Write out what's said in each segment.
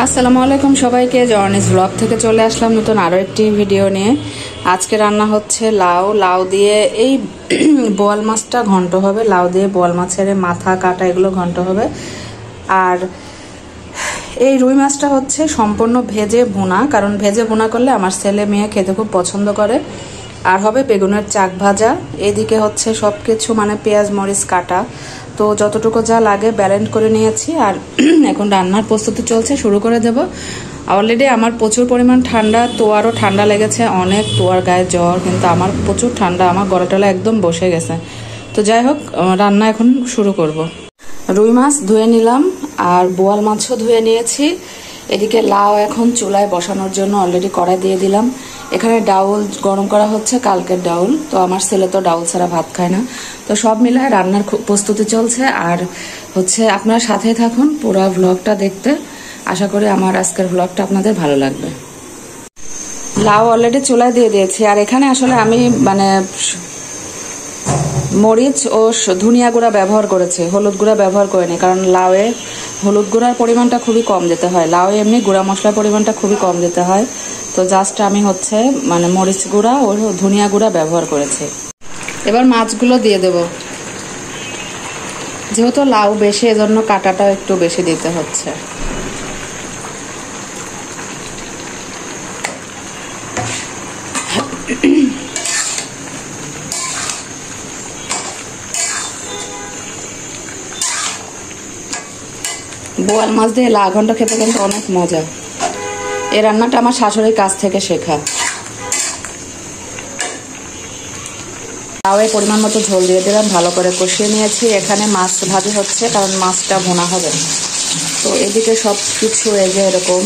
আসসালামু আলাইকুম সবাইকে, জর্নিস ব্লগ থেকে চলে আসলাম নতুন আরও একটি ভিডিও নিয়ে। আজকে রান্না হচ্ছে লাউ দিয়ে এই বোয়াল মাছটা ঘন্ট হবে। লাউ দিয়ে বোয়াল মাছের মাথা কাটা এগুলো ঘন্ট হবে। আর এই রুই মাছটা হচ্ছে সম্পূর্ণ ভেজে ভুনা, কারণ ভেজে ভুনা করলে আমার ছেলে মেয়ে খেতে খুব পছন্দ করে। আর হবে বেগুনের চাক ভাজা। এদিকে হচ্ছে সব কিছু মানে পেঁয়াজ মরিচ কাটা, তো যতটুকু যা লাগে ব্যালেন্স করে নিয়েছি। আর এখন রান্নার প্রস্তুতি চলছে, শুরু করে দেব। অলরেডি আমার প্রচুর পরিমাণ ঠান্ডা, তোয়ারও ঠান্ডা লেগেছে অনেক, তোয়ার গায়ে জ্বর, কিন্তু আমার প্রচুর ঠান্ডা, আমার গলাটলা একদম বসে গেছে। তো যাই হোক, রান্না এখন শুরু করব। রুই মাছ ধুয়ে নিলাম আর বোয়াল মাছও ধুয়ে নিয়েছি। এদিকে লাউ এখন চুলায় বসানোর জন্য অলরেডি কড়াই দিয়ে দিলাম। এখানে ডাউল গরম করা হচ্ছে, কালকের ডাউল। তো আমার ছেলে তো ডাউল ছাড়া ভাত খায় না। তো সব মিলায় রান্নার প্রস্তুতি চলছে। আর হচ্ছে আপনারা সাথেই থাকুন পুরো ভ্লগটা দেখতে। আশা করি আমার আজকের ভ্লগটা আপনাদের ভালো লাগবে। লাউ অলরেডি চুলায় দিয়ে দিয়েছি। আর এখানে আসলে আমি মানে মরিচ ও ধনিয়া গুঁড়া ব্যবহার করেছি, হলুদ গুঁড়া ব্যবহার করিনি, কারণ লাউয়ে হলুদ গুঁড়ার পরিমাণটা খুবই কম দিতে হয়। লাউয়ে এমনি গুঁড়া মশলার পরিমাণটা খুবই কম দিতে হয়। তো জাস্ট আমি হচ্ছে মানে মরিচ গুঁড়া ও ধনিয়া গুঁড়া ব্যবহার করেছি। এবার মাছগুলো দিয়ে দেব। যেহেতু লাউ বেশি, এজন্য কাটাটা একটু বেশি দিতে হচ্ছে। বোয়াল মাছ দিয়ে লাউ ঘন্ট খেতে কিন্তু অনেক মজা। এই রান্নাটা আমার শাশুড়ির কাছ থেকে শেখা। লাউয়ে পরিমাণ মতো ঝোল দিয়ে দিলাম, ভালো করে কষিয়ে নিয়েছি। এখানে মাছ ভাজি হচ্ছে, কারণ মাছটা ভুনা হবে। তো এদিকে সব কিছু এই যে এরকম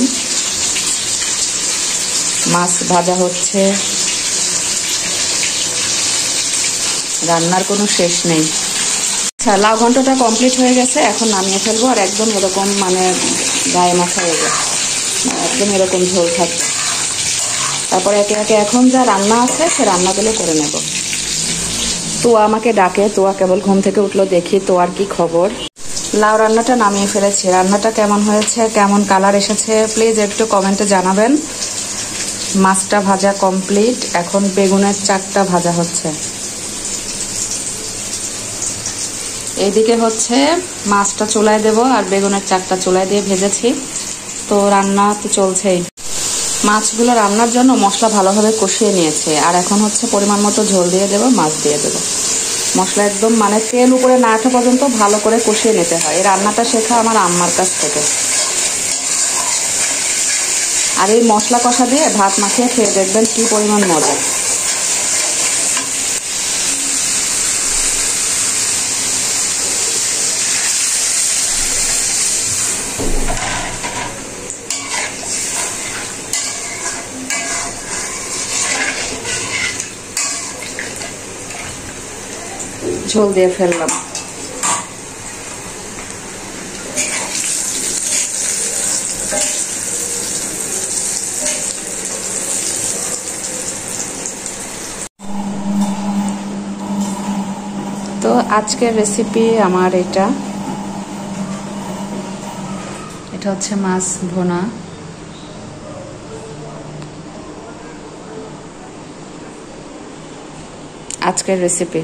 মাছ ভাজা হচ্ছে, রান্নার কোনো শেষ নেই। আচ্ছা, লাউ ঘন্টটা কমপ্লিট হয়ে গেছে, এখন নামিয়ে ফেলবো। আর একদম এরকম মানে গায়ে মাখা হয়ে যায়, একদম এরকম ঝোল থাকবে। তারপরে একে একে এখন যা রান্না আছে সে রান্নাগুলো করে নেব। তোয়া আমাকে ডাকে, তোয়া কেবল ঘুম থেকে উঠলো, দেখি তোয়ার কি খবর। লাউ রান্নাটা নামিয়ে ফেলেছি। রান্নাটা কেমন হয়েছে, কেমন কালার এসেছে প্লিজ একটু কমেন্টে জানাবেন। মাছটা ভাজা কমপ্লিট, এখন বেগুনের চাকটা ভাজা হচ্ছে। এইদিকে হচ্ছে মাছটা চুলায় দেব আর বেগুনের চাকটা চুলায় দিয়ে ভেজেছি। তো রান্না তো চলছেই। মাছগুলো রান্নার জন্য মশলা ভালোভাবে কষিয়ে নিয়েছে। আর এখন হচ্ছে পরিমাণ মতো ঝোল দিয়ে দেবো, মাছ দিয়ে দেবো। মশলা একদম মানে তেল উপরে না আসা পর্যন্ত ভালো করে কষিয়ে নিতে হয়। এই রান্নাটা শেখা আমার আম্মার কাছ থেকে। আর এই মশলা কষা দিয়ে ভাত মাখিয়ে খেয়ে দেখবেন কি পরিমাণ মজা। ঝোল দিয়ে ফেললাম। তো আজকের রেসিপি আমার এটা হচ্ছে মাছ ভুনা। আজকের রেসিপি।